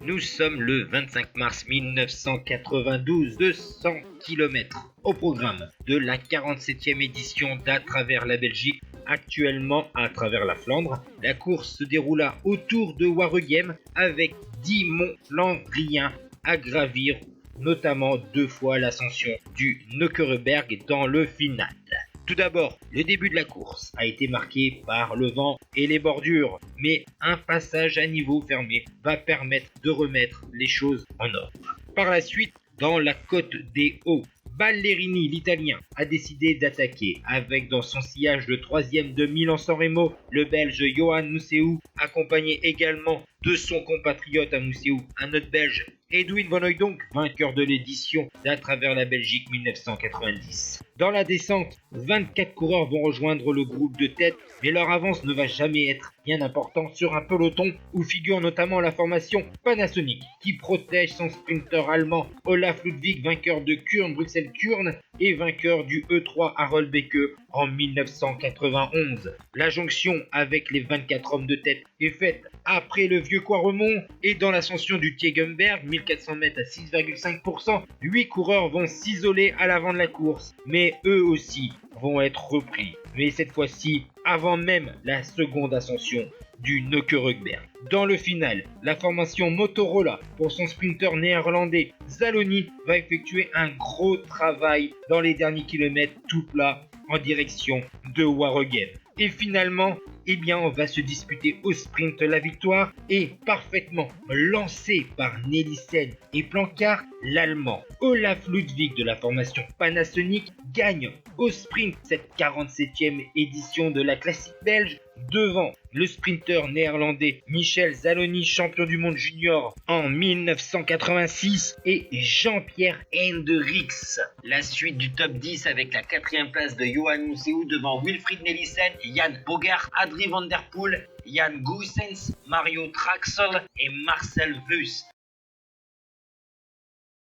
Nous sommes le 25 mars 1992, 200 km au programme de la 47e édition d'À travers la Belgique, actuellement à travers la Flandre. La course se déroula autour de Waregem avec 10 monts flandriens à gravir, notamment 2 fois l'ascension du Neukerenberg dans le final. Tout d'abord, le début de la course a été marqué par le vent et les bordures, mais un passage à niveau fermé va permettre de remettre les choses en ordre. Par la suite, dans la côte des Hauts, Ballerini, l'Italien, a décidé d'attaquer avec dans son sillage le 3e de Milan-San Remo, le Belge Johan Museeuw, accompagné également de son compatriote à Museeuw, un autre Belge, Edwin Van Hooijdonk, vainqueur de l'édition d'À travers la Belgique 1990. Dans la descente, 24 coureurs vont rejoindre le groupe de tête, mais leur avance ne va jamais être bien importante sur un peloton où figure notamment la formation Panasonic, qui protège son sprinter allemand Olaf Ludwig, vainqueur de Kurn-Bruxelles-Kurn et vainqueur du E3 Harold Beke en 1991. La jonction avec les 24 hommes de tête est faite après le vieux Quaremont et dans l'ascension du Tiegenberg, 1400 mètres à 6,5%, 8 coureurs vont s'isoler à l'avant de la course, mais eux aussi vont être repris, mais cette fois-ci avant même la seconde ascension du Neukerenberg. Dans le final, la formation Motorola pour son sprinter néerlandais Zaloni va effectuer un gros travail dans les derniers kilomètres tout plat en direction de Waregem. Et finalement, on va se disputer au sprint la victoire et parfaitement lancé par Nelissen et Plancard, l'Allemand Olaf Ludwig de la formation Panasonic gagne au sprint cette 47e édition de la classique belge devant le sprinter néerlandais Michel Zaloni, champion du monde junior en 1986, et Jean-Pierre Hendricks. La suite du top 10 avec la 4e place de Johan Museeuw devant Wilfried Nelissen, Jan Bogart, Adrie van der Poel, Jan Goossens, Mario Traxel et Marcel Vus.